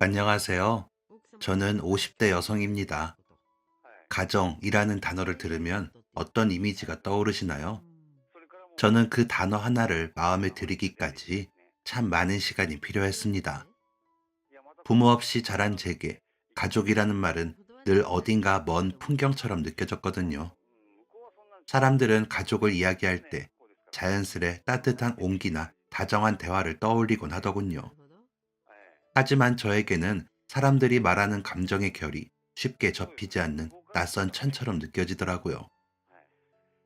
안녕하세요. 저는 50대 여성입니다. 가정이라는 단어를 들으면 어떤 이미지가 떠오르시나요? 저는 그 단어 하나를 마음에 들이기까지 참 많은 시간이 필요했습니다. 부모 없이 자란 제게 가족이라는 말은 늘 어딘가 먼 풍경처럼 느껴졌거든요. 사람들은 가족을 이야기할 때 자연스레 따뜻한 온기나 다정한 대화를 떠올리곤 하더군요. 하지만 저에게는 사람들이 말하는 감정의 결이 쉽게 접히지 않는 낯선 천처럼 느껴지더라고요.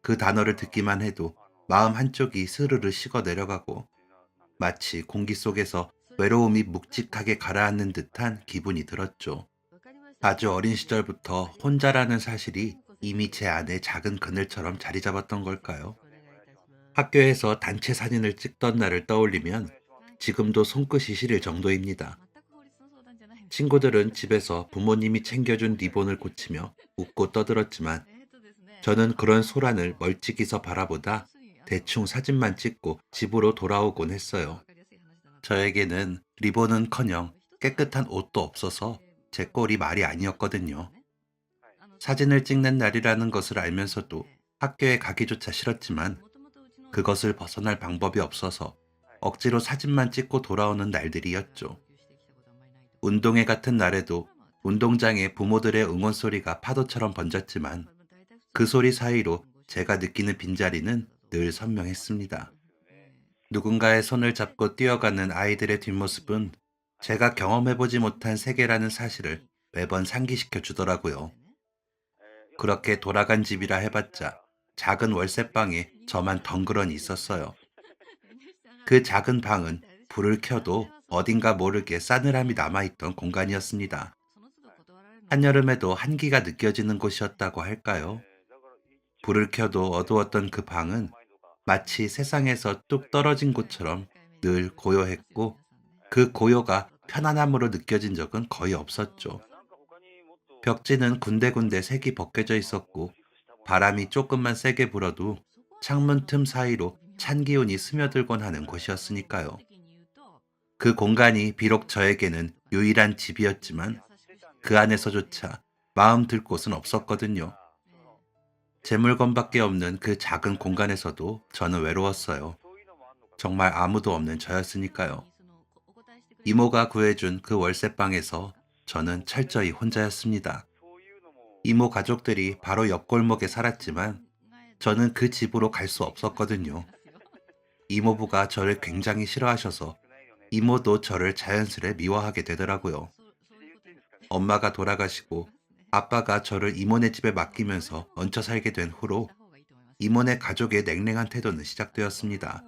그 단어를 듣기만 해도 마음 한쪽이 스르르 식어 내려가고 마치 공기 속에서 외로움이 묵직하게 가라앉는 듯한 기분이 들었죠. 아주 어린 시절부터 혼자라는 사실이 이미 제 안에 작은 그늘처럼 자리 잡았던 걸까요? 학교에서 단체 사진을 찍던 날을 떠올리면 지금도 손끝이 시릴 정도입니다. 친구들은 집에서 부모님이 챙겨준 리본을 고치며 웃고 떠들었지만 저는 그런 소란을 멀찍이서 바라보다 대충 사진만 찍고 집으로 돌아오곤 했어요. 저에게는 리본은커녕 깨끗한 옷도 없어서 제 꼴이 말이 아니었거든요. 사진을 찍는 날이라는 것을 알면서도 학교에 가기조차 싫었지만 그것을 벗어날 방법이 없어서 억지로 사진만 찍고 돌아오는 날들이었죠. 운동회 같은 날에도 운동장에 부모들의 응원 소리가 파도처럼 번졌지만 그 소리 사이로 제가 느끼는 빈자리는 늘 선명했습니다. 누군가의 손을 잡고 뛰어가는 아이들의 뒷모습은 제가 경험해보지 못한 세계라는 사실을 매번 상기시켜 주더라고요. 그렇게 돌아간 집이라 해봤자 작은 월세방에 저만 덩그러니 있었어요. 그 작은 방은 불을 켜도 어딘가 모르게 싸늘함이 남아있던 공간이었습니다. 한여름에도 한기가 느껴지는 곳이었다고 할까요? 불을 켜도 어두웠던 그 방은 마치 세상에서 뚝 떨어진 곳처럼 늘 고요했고 그 고요가 편안함으로 느껴진 적은 거의 없었죠. 벽지는 군데군데 색이 벗겨져 있었고 바람이 조금만 세게 불어도 창문 틈 사이로 찬 기운이 스며들곤 하는 곳이었으니까요. 그 공간이 비록 저에게는 유일한 집이었지만 그 안에서조차 마음 들 곳은 없었거든요. 제 물건밖에 없는 그 작은 공간에서도 저는 외로웠어요. 정말 아무도 없는 저였으니까요. 이모가 구해준 그 월세방에서 저는 철저히 혼자였습니다. 이모 가족들이 바로 옆 골목에 살았지만 저는 그 집으로 갈 수 없었거든요. 이모부가 저를 굉장히 싫어하셔서 이모도 저를 자연스레 미워하게 되더라고요. 엄마가 돌아가시고 아빠가 저를 이모네 집에 맡기면서 얹혀 살게 된 후로 이모네 가족의 냉랭한 태도는 시작되었습니다.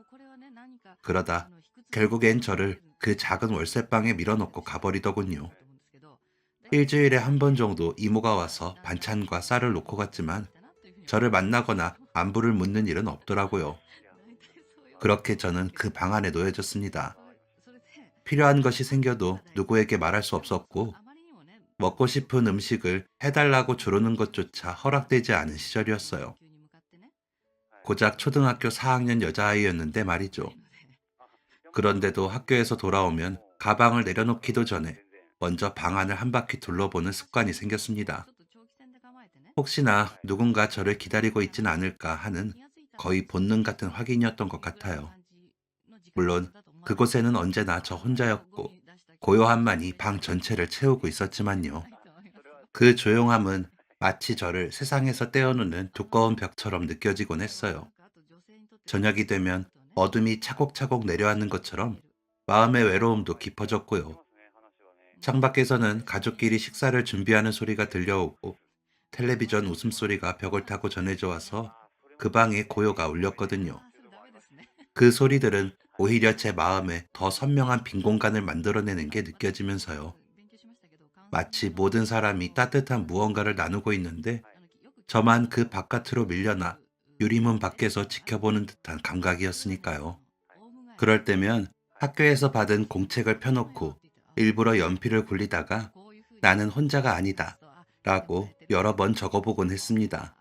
그러다 결국엔 저를 그 작은 월세방에 밀어넣고 가버리더군요. 일주일에 한 번 정도 이모가 와서 반찬과 쌀을 놓고 갔지만 저를 만나거나 안부를 묻는 일은 없더라고요. 그렇게 저는 그 방 안에 놓여졌습니다. 필요한 것이 생겨도 누구에게 말할 수 없었고 먹고 싶은 음식을 해달라고 조르는 것조차 허락되지 않은 시절이었어요. 고작 초등학교 4학년 여자아이였는데 말이죠. 그런데도 학교에서 돌아오면 가방을 내려놓기도 전에 먼저 방 안을 한 바퀴 둘러보는 습관이 생겼습니다. 혹시나 누군가 저를 기다리고 있진 않을까 하는 거의 본능 같은 확인이었던 것 같아요. 물론 그곳에는 언제나 저 혼자였고 고요함만이 방 전체를 채우고 있었지만요. 그 조용함은 마치 저를 세상에서 떼어놓는 두꺼운 벽처럼 느껴지곤 했어요. 저녁이 되면 어둠이 차곡차곡 내려앉는 것처럼 마음의 외로움도 깊어졌고요. 창밖에서는 가족끼리 식사를 준비하는 소리가 들려오고 텔레비전 웃음소리가 벽을 타고 전해져 와서 그 방에 고요가 울렸거든요. 그 소리들은 오히려 제 마음에 더 선명한 빈 공간을 만들어내는 게 느껴지면서요. 마치 모든 사람이 따뜻한 무언가를 나누고 있는데 저만 그 바깥으로 밀려나 유리문 밖에서 지켜보는 듯한 감각이었으니까요. 그럴 때면 학교에서 받은 공책을 펴놓고 일부러 연필을 굴리다가 나는 혼자가 아니다 라고 여러 번 적어보곤 했습니다.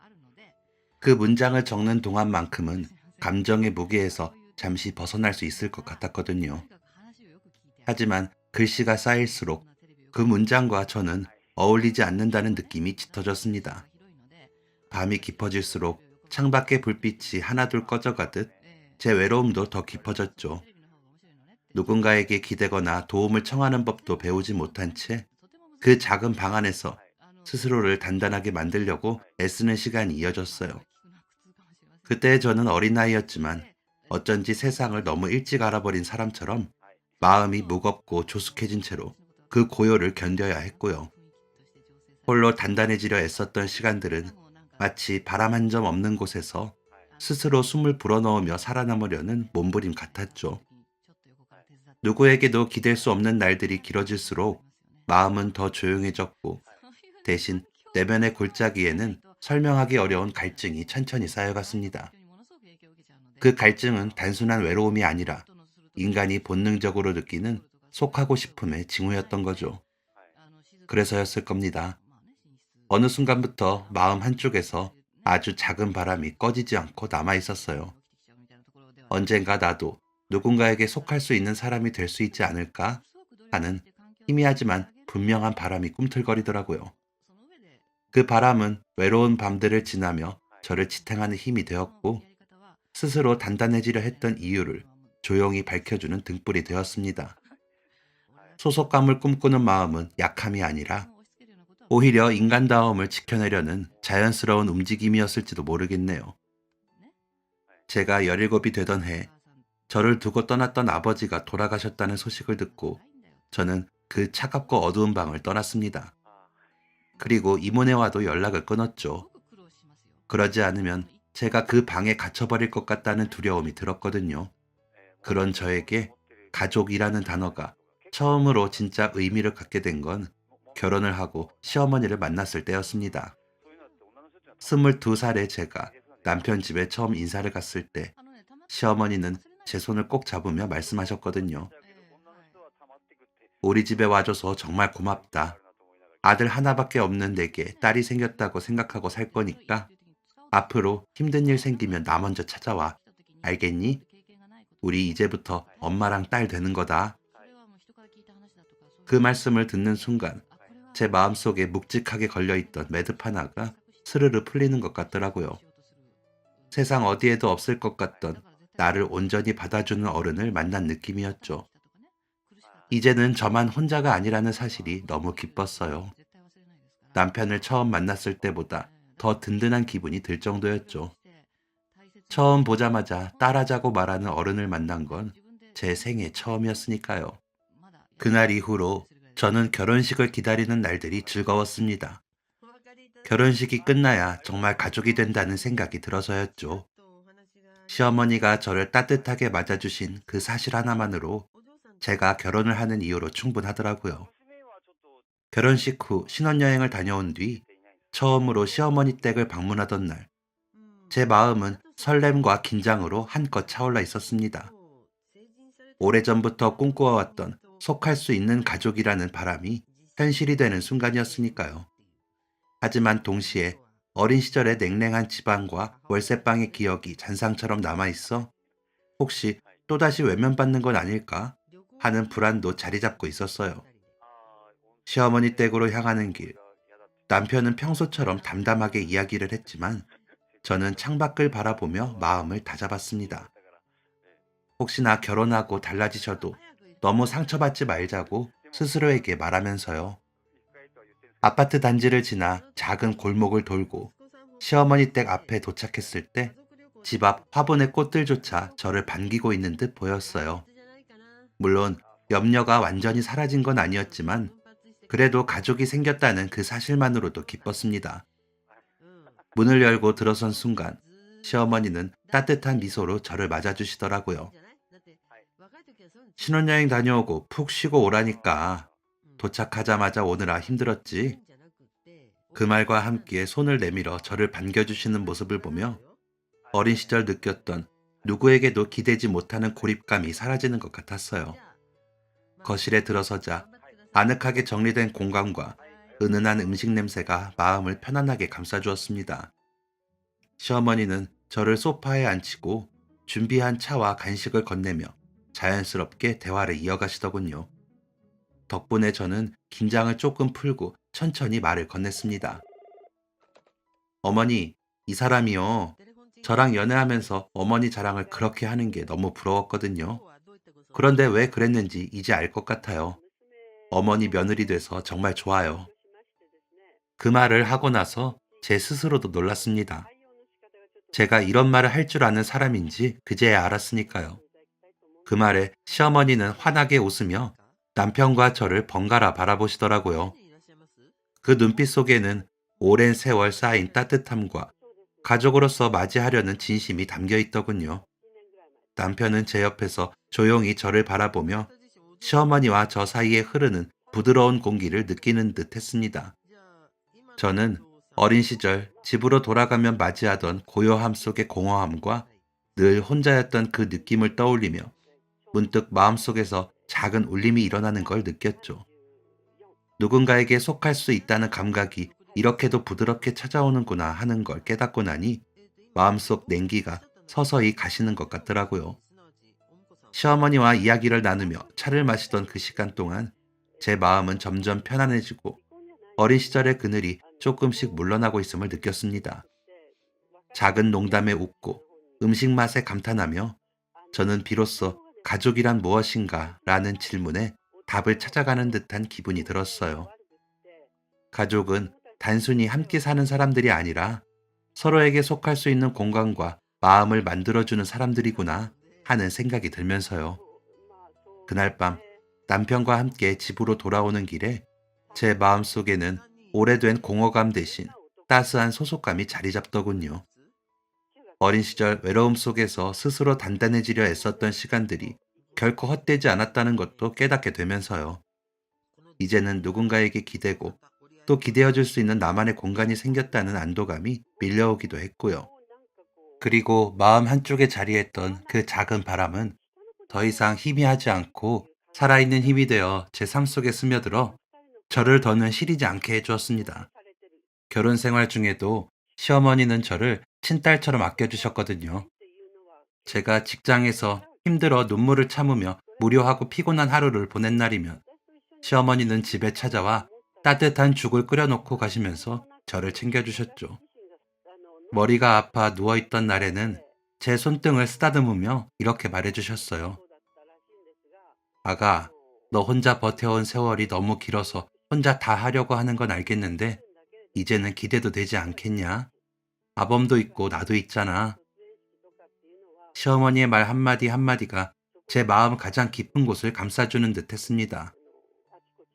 그 문장을 적는 동안만큼은 감정의 무게에서 잠시 벗어날 수 있을 것 같았거든요. 하지만 글씨가 쌓일수록 그 문장과 저는 어울리지 않는다는 느낌이 짙어졌습니다. 밤이 깊어질수록 창밖의 불빛이 하나둘 꺼져가듯 제 외로움도 더 깊어졌죠. 누군가에게 기대거나 도움을 청하는 법도 배우지 못한 채 그 작은 방 안에서 스스로를 단단하게 만들려고 애쓰는 시간이 이어졌어요. 그때 저는 어린아이였지만 어쩐지 세상을 너무 일찍 알아버린 사람처럼 마음이 무겁고 조숙해진 채로 그 고요를 견뎌야 했고요. 홀로 단단해지려 애썼던 시간들은 마치 바람 한 점 없는 곳에서 스스로 숨을 불어넣으며 살아남으려는 몸부림 같았죠. 누구에게도 기댈 수 없는 날들이 길어질수록 마음은 더 조용해졌고 대신 내면의 골짜기에는 설명하기 어려운 갈증이 천천히 쌓여갔습니다. 그 갈증은 단순한 외로움이 아니라 인간이 본능적으로 느끼는 속하고 싶음의 징후였던 거죠. 그래서였을 겁니다. 어느 순간부터 마음 한쪽에서 아주 작은 바람이 꺼지지 않고 남아 있었어요. 언젠가 나도 누군가에게 속할 수 있는 사람이 될 수 있지 않을까 하는 희미하지만 분명한 바람이 꿈틀거리더라고요. 그 바람은 외로운 밤들을 지나며 저를 지탱하는 힘이 되었고 스스로 단단해지려 했던 이유를 조용히 밝혀주는 등불이 되었습니다. 소속감을 꿈꾸는 마음은 약함이 아니라 오히려 인간다움을 지켜내려는 자연스러운 움직임이었을지도 모르겠네요. 제가 17이 되던 해 저를 두고 떠났던 아버지가 돌아가셨다는 소식을 듣고 저는 그 차갑고 어두운 방을 떠났습니다. 그리고 이모네와도 연락을 끊었죠. 그러지 않으면 제가 그 방에 갇혀버릴 것 같다는 두려움이 들었거든요. 그런 저에게 가족이라는 단어가 처음으로 진짜 의미를 갖게 된 건 결혼을 하고 시어머니를 만났을 때였습니다. 22살의 제가 남편 집에 처음 인사를 갔을 때 시어머니는 제 손을 꼭 잡으며 말씀하셨거든요. 우리 집에 와줘서 정말 고맙다. 아들 하나밖에 없는 내게 딸이 생겼다고 생각하고 살 거니까 앞으로 힘든 일 생기면 나 먼저 찾아와. 알겠니? 우리 이제부터 엄마랑 딸 되는 거다. 그 말씀을 듣는 순간 제 마음속에 묵직하게 걸려있던 매듭 하나가 스르르 풀리는 것 같더라고요. 세상 어디에도 없을 것 같던 나를 온전히 받아주는 어른을 만난 느낌이었죠. 이제는 저만 혼자가 아니라는 사실이 너무 기뻤어요. 남편을 처음 만났을 때보다 더 든든한 기분이 들 정도였죠. 처음 보자마자 딸하자고 말하는 어른을 만난 건 제 생애 처음이었으니까요. 그날 이후로 저는 결혼식을 기다리는 날들이 즐거웠습니다. 결혼식이 끝나야 정말 가족이 된다는 생각이 들어서였죠. 시어머니가 저를 따뜻하게 맞아주신 그 사실 하나만으로 제가 결혼을 하는 이유로 충분하더라고요. 결혼식 후 신혼여행을 다녀온 뒤 처음으로 시어머니 댁을 방문하던 날, 제 마음은 설렘과 긴장으로 한껏 차올라 있었습니다. 오래전부터 꿈꾸어왔던 속할 수 있는 가족이라는 바람이 현실이 되는 순간이었으니까요. 하지만 동시에 어린 시절의 냉랭한 집안과 월세방의 기억이 잔상처럼 남아있어 혹시 또다시 외면받는 건 아닐까 하는 불안도 자리 잡고 있었어요. 시어머니 댁으로 향하는 길, 남편은 평소처럼 담담하게 이야기를 했지만 저는 창밖을 바라보며 마음을 다잡았습니다. 혹시나 결혼하고 달라지셔도 너무 상처받지 말자고 스스로에게 말하면서요. 아파트 단지를 지나 작은 골목을 돌고 시어머니 댁 앞에 도착했을 때 집 앞 화분의 꽃들조차 저를 반기고 있는 듯 보였어요. 물론 염려가 완전히 사라진 건 아니었지만 그래도 가족이 생겼다는 그 사실만으로도 기뻤습니다. 문을 열고 들어선 순간 시어머니는 따뜻한 미소로 저를 맞아주시더라고요. 신혼여행 다녀오고 푹 쉬고 오라니까 도착하자마자 오느라 힘들었지. 그 말과 함께 손을 내밀어 저를 반겨주시는 모습을 보며 어린 시절 느꼈던 누구에게도 기대지 못하는 고립감이 사라지는 것 같았어요. 거실에 들어서자 아늑하게 정리된 공간과 은은한 음식 냄새가 마음을 편안하게 감싸주었습니다. 시어머니는 저를 소파에 앉히고 준비한 차와 간식을 건네며 자연스럽게 대화를 이어가시더군요. 덕분에 저는 긴장을 조금 풀고 천천히 말을 건넸습니다. 어머니, 이 사람이요. 저랑 연애하면서 어머니 자랑을 그렇게 하는 게 너무 부러웠거든요. 그런데 왜 그랬는지 이제 알 것 같아요. 어머니 며느리 돼서 정말 좋아요. 그 말을 하고 나서 제 스스로도 놀랐습니다. 제가 이런 말을 할 줄 아는 사람인지 그제야 알았으니까요. 그 말에 시어머니는 환하게 웃으며 남편과 저를 번갈아 바라보시더라고요. 그 눈빛 속에는 오랜 세월 쌓인 따뜻함과 가족으로서 맞이하려는 진심이 담겨 있더군요. 남편은 제 옆에서 조용히 저를 바라보며 시어머니와 저 사이에 흐르는 부드러운 공기를 느끼는 듯 했습니다. 저는 어린 시절 집으로 돌아가면 맞이하던 고요함 속의 공허함과 늘 혼자였던 그 느낌을 떠올리며 문득 마음속에서 작은 울림이 일어나는 걸 느꼈죠. 누군가에게 속할 수 있다는 감각이 이렇게도 부드럽게 찾아오는구나 하는 걸 깨닫고 나니 마음속 냉기가 서서히 가시는 것 같더라고요. 시어머니와 이야기를 나누며 차를 마시던 그 시간 동안 제 마음은 점점 편안해지고 어린 시절의 그늘이 조금씩 물러나고 있음을 느꼈습니다. 작은 농담에 웃고 음식 맛에 감탄하며 저는 비로소 가족이란 무엇인가 라는 질문에 답을 찾아가는 듯한 기분이 들었어요. 가족은 단순히 함께 사는 사람들이 아니라 서로에게 속할 수 있는 공간과 마음을 만들어주는 사람들이구나 하는 생각이 들면서요. 그날 밤 남편과 함께 집으로 돌아오는 길에 제 마음속에는 오래된 공허감 대신 따스한 소속감이 자리 잡더군요. 어린 시절 외로움 속에서 스스로 단단해지려 애썼던 시간들이 결코 헛되지 않았다는 것도 깨닫게 되면서요. 이제는 누군가에게 기대고 또 기대어줄 수 있는 나만의 공간이 생겼다는 안도감이 밀려오기도 했고요. 그리고 마음 한쪽에 자리했던 그 작은 바람은 더 이상 희미하지 않고 살아있는 힘이 되어 제 삶 속에 스며들어 저를 더는 시리지 않게 해주었습니다. 결혼 생활 중에도 시어머니는 저를 친딸처럼 아껴주셨거든요. 제가 직장에서 힘들어 눈물을 참으며 무료하고 피곤한 하루를 보낸 날이면 시어머니는 집에 찾아와 따뜻한 죽을 끓여놓고 가시면서 저를 챙겨주셨죠. 머리가 아파 누워있던 날에는 제 손등을 쓰다듬으며 이렇게 말해주셨어요. 아가, 너 혼자 버텨온 세월이 너무 길어서 혼자 다 하려고 하는 건 알겠는데 이제는 기대도 되지 않겠냐? 아범도 있고 나도 있잖아. 시어머니의 말 한마디 한마디가 제 마음 가장 깊은 곳을 감싸주는 듯 했습니다.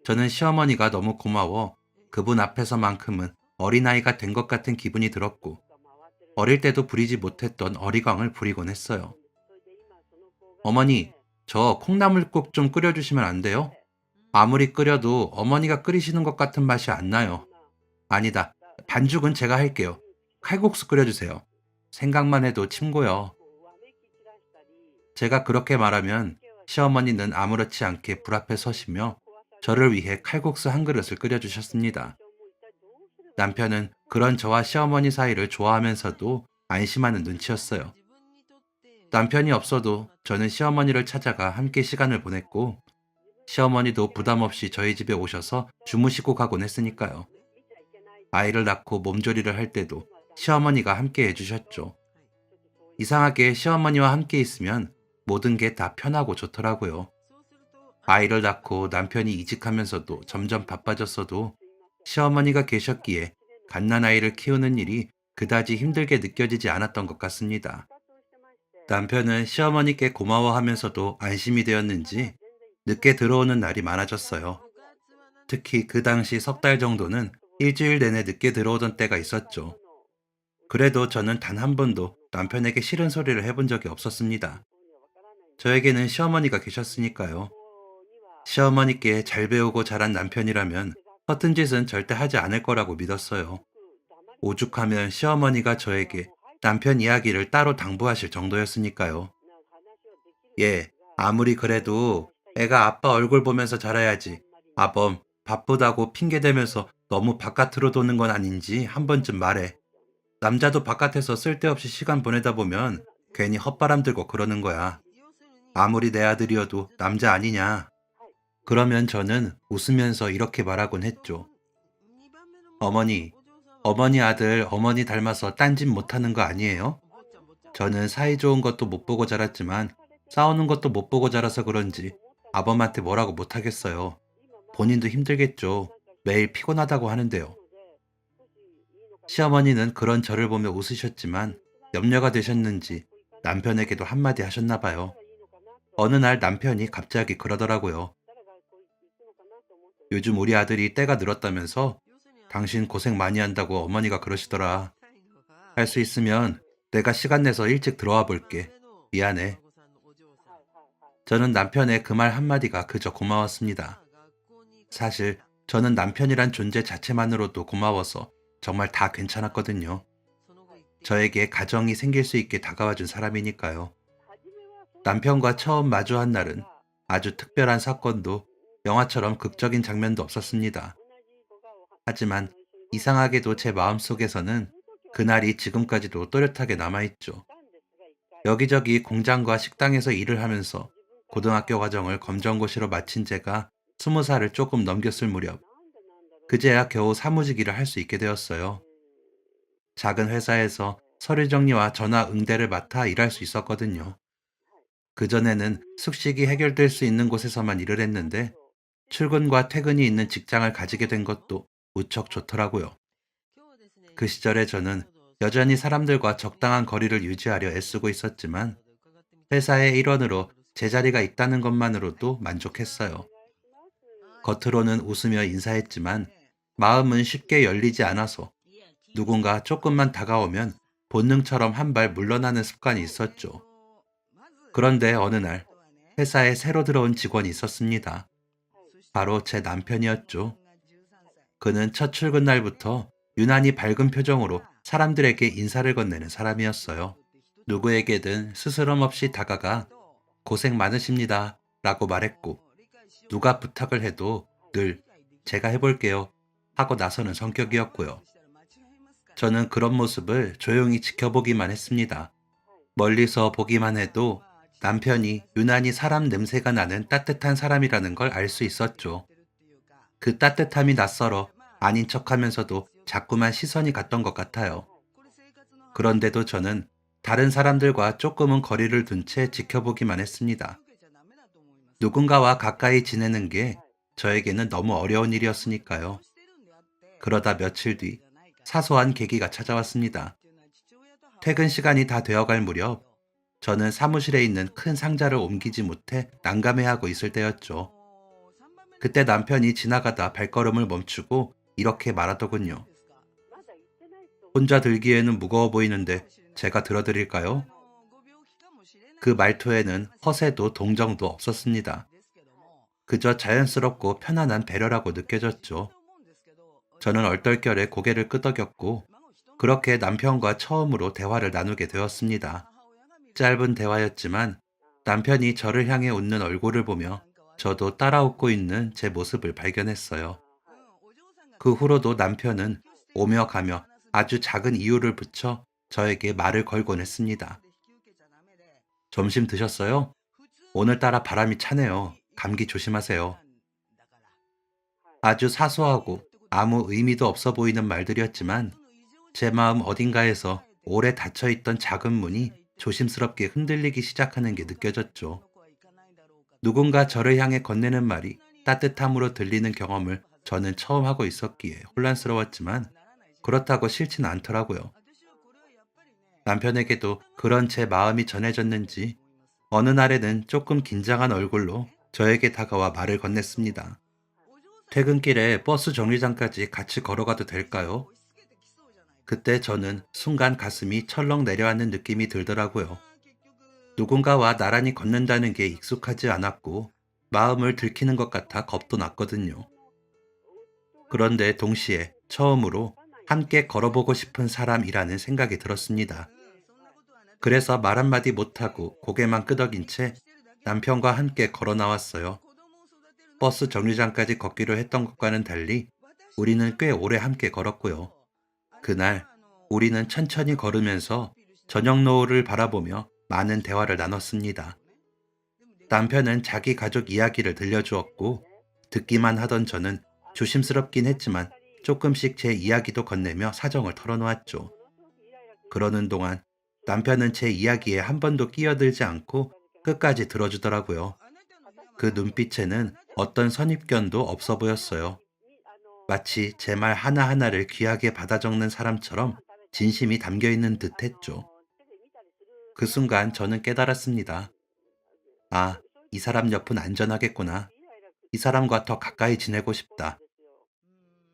저는 시어머니가 너무 고마워 그분 앞에서만큼은 어린아이가 된 것 같은 기분이 들었고 어릴 때도 부리지 못했던 어리광을 부리곤 했어요. 어머니, 저 콩나물국 좀 끓여주시면 안 돼요? 아무리 끓여도 어머니가 끓이시는 것 같은 맛이 안 나요. 아니다. 반죽은 제가 할게요. 칼국수 끓여주세요. 생각만 해도 침 고요. 제가 그렇게 말하면 시어머니는 아무렇지 않게 불 앞에 서시며 저를 위해 칼국수 한 그릇을 끓여주셨습니다. 남편은 그런 저와 시어머니 사이를 좋아하면서도 안심하는 눈치였어요. 남편이 없어도 저는 시어머니를 찾아가 함께 시간을 보냈고 시어머니도 부담 없이 저희 집에 오셔서 주무시고 가곤 했으니까요. 아이를 낳고 몸조리를 할 때도 시어머니가 함께 해주셨죠. 이상하게 시어머니와 함께 있으면 모든 게 다 편하고 좋더라고요. 아이를 낳고 남편이 이직하면서도 점점 바빠졌어도 시어머니가 계셨기에 갓난아이를 키우는 일이 그다지 힘들게 느껴지지 않았던 것 같습니다. 남편은 시어머니께 고마워하면서도 안심이 되었는지 늦게 들어오는 날이 많아졌어요. 특히 그 당시 석 달 정도는 일주일 내내 늦게 들어오던 때가 있었죠. 그래도 저는 단 한 번도 남편에게 싫은 소리를 해본 적이 없었습니다. 저에게는 시어머니가 계셨으니까요. 시어머니께 잘 배우고 자란 남편이라면 허튼 짓은 절대 하지 않을 거라고 믿었어요. 오죽하면 시어머니가 저에게 남편 이야기를 따로 당부하실 정도였으니까요. 예, 아무리 그래도 애가 아빠 얼굴 보면서 자라야지. 아범, 바쁘다고 핑계대면서 너무 바깥으로 도는 건 아닌지 한 번쯤 말해. 남자도 바깥에서 쓸데없이 시간 보내다 보면 괜히 헛바람 들고 그러는 거야. 아무리 내 아들이어도 남자 아니냐. 그러면 저는 웃으면서 이렇게 말하곤 했죠. 어머니, 어머니 아들 어머니 닮아서 딴짓 못하는 거 아니에요? 저는 사이 좋은 것도 못 보고 자랐지만 싸우는 것도 못 보고 자라서 그런지 아범한테 뭐라고 못하겠어요. 본인도 힘들겠죠. 매일 피곤하다고 하는데요. 시어머니는 그런 저를 보며 웃으셨지만 염려가 되셨는지 남편에게도 한마디 하셨나 봐요. 어느 날 남편이 갑자기 그러더라고요. 요즘 우리 아들이 때가 늘었다면서 당신 고생 많이 한다고 어머니가 그러시더라. 할 수 있으면 내가 시간 내서 일찍 들어와 볼게. 미안해. 저는 남편의 그 말 한마디가 그저 고마웠습니다. 사실 저는 남편이란 존재 자체만으로도 고마워서 정말 다 괜찮았거든요. 저에게 가정이 생길 수 있게 다가와준 사람이니까요. 남편과 처음 마주한 날은 아주 특별한 사건도 영화처럼 극적인 장면도 없었습니다. 하지만 이상하게도 제 마음속에서는 그날이 지금까지도 또렷하게 남아있죠. 여기저기 공장과 식당에서 일을 하면서 고등학교 과정을 검정고시로 마친 제가 20살을 조금 넘겼을 무렵, 그제야 겨우 사무직 일을 할 수 있게 되었어요. 작은 회사에서 서류 정리와 전화 응대를 맡아 일할 수 있었거든요. 그전에는 숙식이 해결될 수 있는 곳에서만 일을 했는데 출근과 퇴근이 있는 직장을 가지게 된 것도 무척 좋더라고요. 그 시절에 저는 여전히 사람들과 적당한 거리를 유지하려 애쓰고 있었지만 회사의 일원으로 제자리가 있다는 것만으로도 만족했어요. 겉으로는 웃으며 인사했지만 마음은 쉽게 열리지 않아서 누군가 조금만 다가오면 본능처럼 한 발 물러나는 습관이 있었죠. 그런데 어느 날 회사에 새로 들어온 직원이 있었습니다. 바로 제 남편이었죠. 그는 첫 출근 날부터 유난히 밝은 표정으로 사람들에게 인사를 건네는 사람이었어요. 누구에게든 스스럼 없이 다가가 고생 많으십니다 라고 말했고, 누가 부탁을 해도 늘 제가 해볼게요 하고 나서는 성격이었고요. 저는 그런 모습을 조용히 지켜보기만 했습니다. 멀리서 보기만 해도 남편이 유난히 사람 냄새가 나는 따뜻한 사람이라는 걸 알 수 있었죠. 그 따뜻함이 낯설어 아닌 척하면서도 자꾸만 시선이 갔던 것 같아요. 그런데도 저는 다른 사람들과 조금은 거리를 둔 채 지켜보기만 했습니다. 누군가와 가까이 지내는 게 저에게는 너무 어려운 일이었으니까요. 그러다 며칠 뒤 사소한 계기가 찾아왔습니다. 퇴근 시간이 다 되어갈 무렵 저는 사무실에 있는 큰 상자를 옮기지 못해 난감해하고 있을 때였죠. 그때 남편이 지나가다 발걸음을 멈추고 이렇게 말하더군요. 혼자 들기에는 무거워 보이는데 제가 들어드릴까요? 그 말투에는 허세도 동정도 없었습니다. 그저 자연스럽고 편안한 배려라고 느껴졌죠. 저는 얼떨결에 고개를 끄덕였고 그렇게 남편과 처음으로 대화를 나누게 되었습니다. 짧은 대화였지만 남편이 저를 향해 웃는 얼굴을 보며 저도 따라 웃고 있는 제 모습을 발견했어요. 그 후로도 남편은 오며 가며 아주 작은 이유를 붙여 저에게 말을 걸곤 했습니다. 점심 드셨어요? 오늘따라 바람이 차네요. 감기 조심하세요. 아주 사소하고 아무 의미도 없어 보이는 말들이었지만 제 마음 어딘가에서 오래 닫혀있던 작은 문이 조심스럽게 흔들리기 시작하는 게 느껴졌죠. 누군가 저를 향해 건네는 말이 따뜻함으로 들리는 경험을 저는 처음 하고 있었기에 혼란스러웠지만 그렇다고 싫진 않더라고요. 남편에게도 그런 제 마음이 전해졌는지 어느 날에는 조금 긴장한 얼굴로 저에게 다가와 말을 건넸습니다. 퇴근길에 버스 정류장까지 같이 걸어가도 될까요? 그때 저는 순간 가슴이 철렁 내려앉는 느낌이 들더라고요. 누군가와 나란히 걷는다는 게 익숙하지 않았고 마음을 들키는 것 같아 겁도 났거든요. 그런데 동시에 처음으로 함께 걸어보고 싶은 사람이라는 생각이 들었습니다. 그래서 말 한마디 못하고 고개만 끄덕인 채 남편과 함께 걸어 나왔어요. 버스 정류장까지 걷기로 했던 것과는 달리 우리는 꽤 오래 함께 걸었고요. 그날 우리는 천천히 걸으면서 저녁 노을을 바라보며 많은 대화를 나눴습니다. 남편은 자기 가족 이야기를 들려주었고 듣기만 하던 저는 조심스럽긴 했지만 조금씩 제 이야기도 건네며 사정을 털어놓았죠. 그러는 동안 남편은 제 이야기에 한 번도 끼어들지 않고 끝까지 들어주더라고요. 그 눈빛에는 어떤 선입견도 없어 보였어요. 마치 제 말 하나하나를 귀하게 받아 적는 사람처럼 진심이 담겨 있는 듯 했죠. 그 순간 저는 깨달았습니다. 아, 이 사람 옆은 안전하겠구나. 이 사람과 더 가까이 지내고 싶다.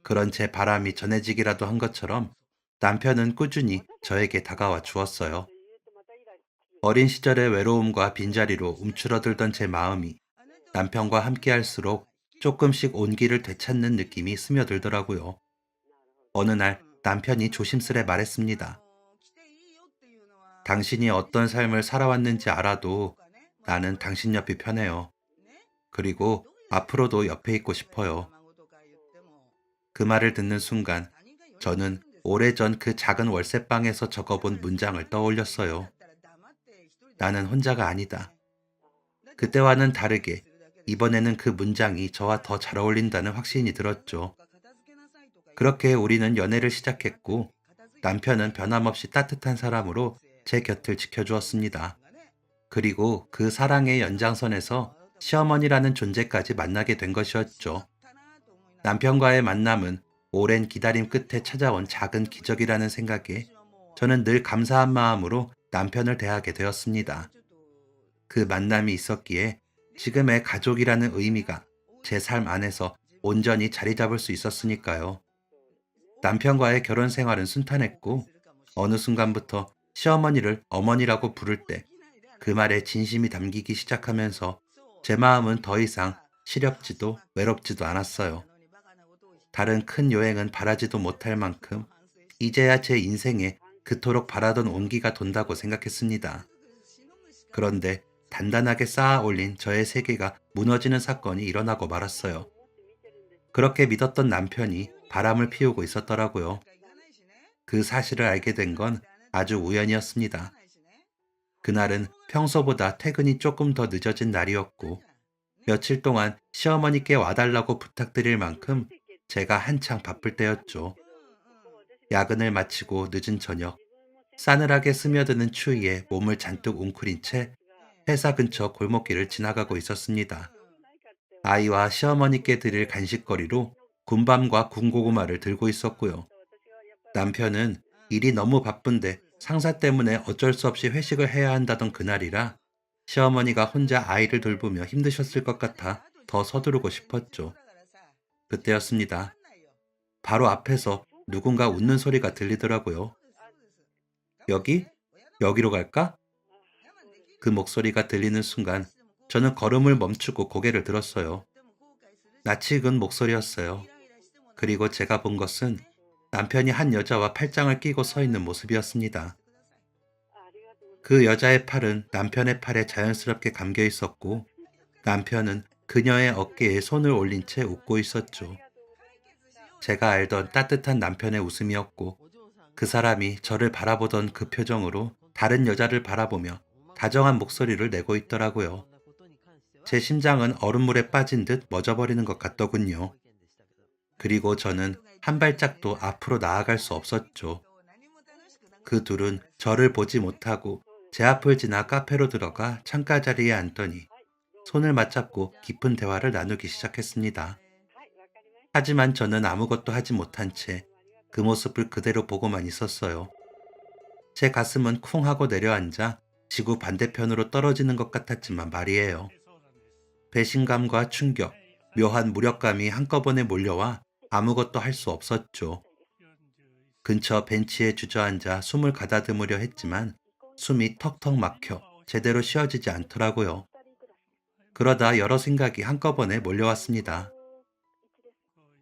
그런 제 바람이 전해지기라도 한 것처럼 남편은 꾸준히 저에게 다가와 주었어요. 어린 시절의 외로움과 빈자리로 움츠러들던 제 마음이 남편과 함께할수록 조금씩 온기를 되찾는 느낌이 스며들더라고요. 어느 날 남편이 조심스레 말했습니다. 당신이 어떤 삶을 살아왔는지 알아도 나는 당신 옆이 편해요. 그리고 앞으로도 옆에 있고 싶어요. 그 말을 듣는 순간 저는 오래전 그 작은 월세방에서 적어본 문장을 떠올렸어요. 나는 혼자가 아니다. 그때와는 다르게 이번에는 그 문장이 저와 더 잘 어울린다는 확신이 들었죠. 그렇게 우리는 연애를 시작했고 남편은 변함없이 따뜻한 사람으로 제 곁을 지켜주었습니다. 그리고 그 사랑의 연장선에서 시어머니라는 존재까지 만나게 된 것이었죠. 남편과의 만남은 오랜 기다림 끝에 찾아온 작은 기적이라는 생각에 저는 늘 감사한 마음으로 남편을 대하게 되었습니다. 그 만남이 있었기에 지금의 가족이라는 의미가 제 삶 안에서 온전히 자리 잡을 수 있었으니까요. 남편과의 결혼 생활은 순탄했고 어느 순간부터 시어머니를 어머니라고 부를 때 그 말에 진심이 담기기 시작하면서 제 마음은 더 이상 시렵지도 외롭지도 않았어요. 다른 큰 여행은 바라지도 못할 만큼 이제야 제 인생에 그토록 바라던 온기가 돈다고 생각했습니다. 그런데 단단하게 쌓아 올린 저의 세계가 무너지는 사건이 일어나고 말았어요. 그렇게 믿었던 남편이 바람을 피우고 있었더라고요. 그 사실을 알게 된 건 아주 우연이었습니다. 그날은 평소보다 퇴근이 조금 더 늦어진 날이었고, 며칠 동안 시어머니께 와달라고 부탁드릴 만큼 제가 한창 바쁠 때였죠. 야근을 마치고 늦은 저녁, 싸늘하게 스며드는 추위에 몸을 잔뜩 웅크린 채 회사 근처 골목길을 지나가고 있었습니다. 아이와 시어머니께 드릴 간식거리로 군밤과 군고구마를 들고 있었고요. 남편은 일이 너무 바쁜데 상사 때문에 어쩔 수 없이 회식을 해야 한다던 그날이라 시어머니가 혼자 아이를 돌보며 힘드셨을 것 같아 더 서두르고 싶었죠. 그때였습니다. 바로 앞에서 누군가 웃는 소리가 들리더라고요. 여기? 여기로 갈까? 그 목소리가 들리는 순간 저는 걸음을 멈추고 고개를 들었어요. 낯이 익은 목소리였어요. 그리고 제가 본 것은 남편이 한 여자와 팔짱을 끼고 서 있는 모습이었습니다. 그 여자의 팔은 남편의 팔에 자연스럽게 감겨 있었고 남편은 그녀의 어깨에 손을 올린 채 웃고 있었죠. 제가 알던 따뜻한 남편의 웃음이었고 그 사람이 저를 바라보던 그 표정으로 다른 여자를 바라보며 다정한 목소리를 내고 있더라고요. 제 심장은 얼음물에 빠진 듯 멎어버리는 것 같더군요. 그리고 저는 한 발짝도 앞으로 나아갈 수 없었죠. 그 둘은 저를 보지 못하고 제 앞을 지나 카페로 들어가 창가 자리에 앉더니 손을 맞잡고 깊은 대화를 나누기 시작했습니다. 하지만 저는 아무것도 하지 못한 채 그 모습을 그대로 보고만 있었어요. 제 가슴은 쿵 하고 내려앉아 지구 반대편으로 떨어지는 것 같았지만 말이에요. 배신감과 충격, 묘한 무력감이 한꺼번에 몰려와 아무것도 할 수 없었죠. 근처 벤치에 주저앉아 숨을 가다듬으려 했지만 숨이 턱턱 막혀 제대로 쉬어지지 않더라고요. 그러다 여러 생각이 한꺼번에 몰려왔습니다.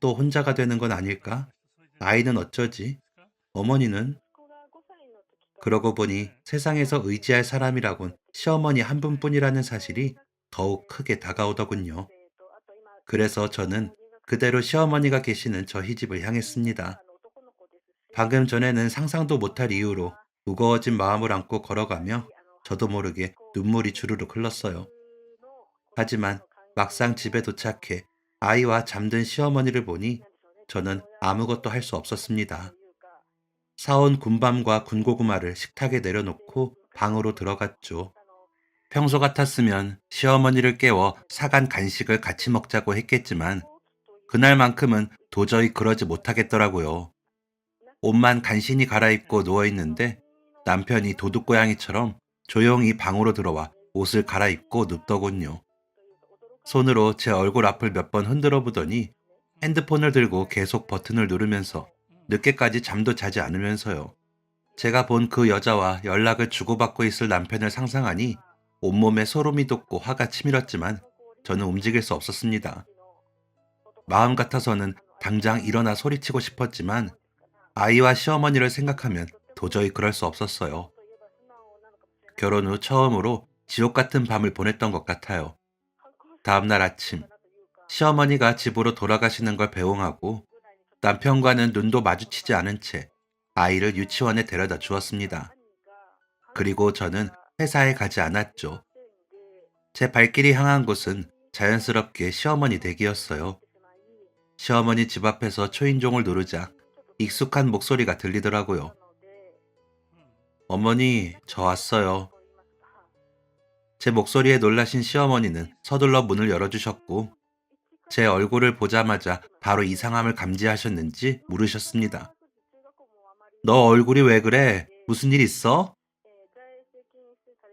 또 혼자가 되는 건 아닐까? 아이는 어쩌지? 어머니는? 그러고 보니 세상에서 의지할 사람이라곤 시어머니 한 분뿐이라는 사실이 더욱 크게 다가오더군요. 그래서 저는 그대로 시어머니가 계시는 저희 집을 향했습니다. 방금 전에는 상상도 못할 이유로 무거워진 마음을 안고 걸어가며 저도 모르게 눈물이 주르륵 흘렀어요. 하지만 막상 집에 도착해 아이와 잠든 시어머니를 보니 저는 아무것도 할 수 없었습니다. 사온 군밤과 군고구마를 식탁에 내려놓고 방으로 들어갔죠. 평소 같았으면 시어머니를 깨워 사간 간식을 같이 먹자고 했겠지만 그날만큼은 도저히 그러지 못하겠더라고요. 옷만 간신히 갈아입고 누워있는데 남편이 도둑고양이처럼 조용히 방으로 들어와 옷을 갈아입고 눕더군요. 손으로 제 얼굴 앞을 몇 번 흔들어 보더니 핸드폰을 들고 계속 버튼을 누르면서 늦게까지 잠도 자지 않으면서요. 제가 본 그 여자와 연락을 주고받고 있을 남편을 상상하니 온몸에 소름이 돋고 화가 치밀었지만 저는 움직일 수 없었습니다. 마음 같아서는 당장 일어나 소리치고 싶었지만 아이와 시어머니를 생각하면 도저히 그럴 수 없었어요. 결혼 후 처음으로 지옥 같은 밤을 보냈던 것 같아요. 다음날 아침, 시어머니가 집으로 돌아가시는 걸 배웅하고 남편과는 눈도 마주치지 않은 채 아이를 유치원에 데려다 주었습니다. 그리고 저는 회사에 가지 않았죠. 제 발길이 향한 곳은 자연스럽게 시어머니 댁이었어요. 시어머니 집 앞에서 초인종을 누르자 익숙한 목소리가 들리더라고요. 어머니, 저 왔어요. 제 목소리에 놀라신 시어머니는 서둘러 문을 열어주셨고 제 얼굴을 보자마자 바로 이상함을 감지하셨는지 물으셨습니다. 너 얼굴이 왜 그래? 무슨 일 있어?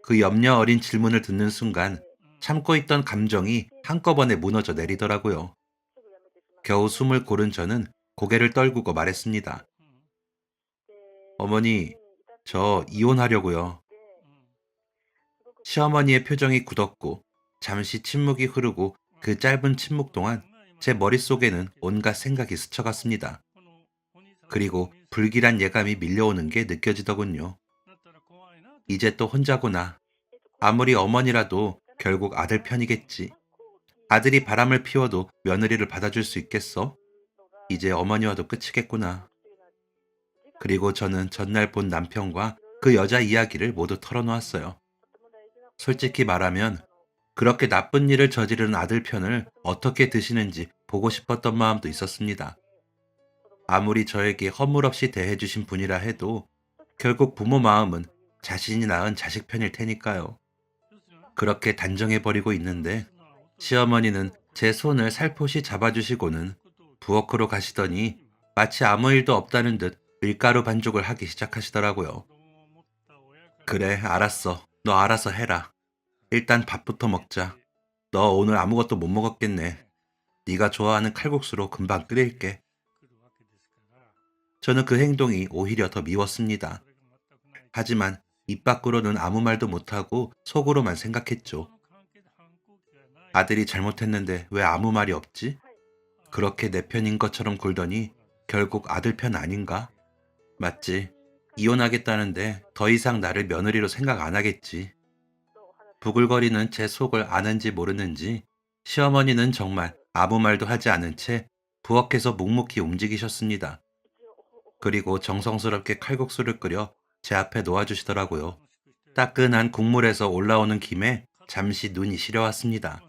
그 염려 어린 질문을 듣는 순간 참고 있던 감정이 한꺼번에 무너져 내리더라고요. 겨우 숨을 고른 저는 고개를 떨구고 말했습니다. 어머니, 저 이혼하려고요. 시어머니의 표정이 굳었고 잠시 침묵이 흐르고 그 짧은 침묵 동안 제 머릿속에는 온갖 생각이 스쳐갔습니다. 그리고 불길한 예감이 밀려오는 게 느껴지더군요. 이제 또 혼자구나. 아무리 어머니라도 결국 아들 편이겠지. 아들이 바람을 피워도 며느리를 받아줄 수 있겠어? 이제 어머니와도 끝이겠구나. 그리고 저는 전날 본 남편과 그 여자 이야기를 모두 털어놓았어요. 솔직히 말하면 그렇게 나쁜 일을 저지른 아들 편을 어떻게 드시는지 보고 싶었던 마음도 있었습니다. 아무리 저에게 허물없이 대해주신 분이라 해도 결국 부모 마음은 자신이 낳은 자식 편일 테니까요. 그렇게 단정해버리고 있는데 시어머니는 제 손을 살포시 잡아주시고는 부엌으로 가시더니 마치 아무 일도 없다는 듯 밀가루 반죽을 하기 시작하시더라고요. 그래, 알았어. 너 알아서 해라. 일단 밥부터 먹자. 너 오늘 아무것도 못 먹었겠네. 네가 좋아하는 칼국수로 금방 끓일게. 저는 그 행동이 오히려 더 미웠습니다. 하지만 입 밖으로는 아무 말도 못하고 속으로만 생각했죠. 아들이 잘못했는데 왜 아무 말이 없지? 그렇게 내 편인 것처럼 굴더니 결국 아들 편 아닌가? 맞지. 이혼하겠다는데 더 이상 나를 며느리로 생각 안 하겠지. 부글거리는 제 속을 아는지 모르는지 시어머니는 정말 아무 말도 하지 않은 채 부엌에서 묵묵히 움직이셨습니다. 그리고 정성스럽게 칼국수를 끓여 제 앞에 놓아주시더라고요. 따끈한 국물에서 올라오는 김에 잠시 눈이 시려왔습니다.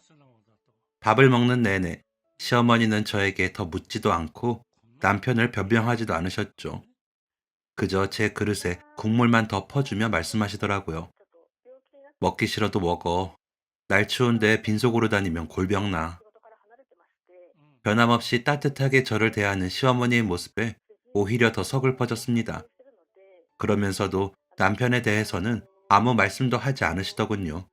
밥을 먹는 내내 시어머니는 저에게 더 묻지도 않고 남편을 변명하지도 않으셨죠. 그저 제 그릇에 국물만 더 퍼주며 말씀하시더라고요. 먹기 싫어도 먹어. 날 추운데 빈속으로 다니면 골병나. 변함없이 따뜻하게 저를 대하는 시어머니의 모습에 오히려 더 서글퍼졌습니다. 그러면서도 남편에 대해서는 아무 말씀도 하지 않으시더군요.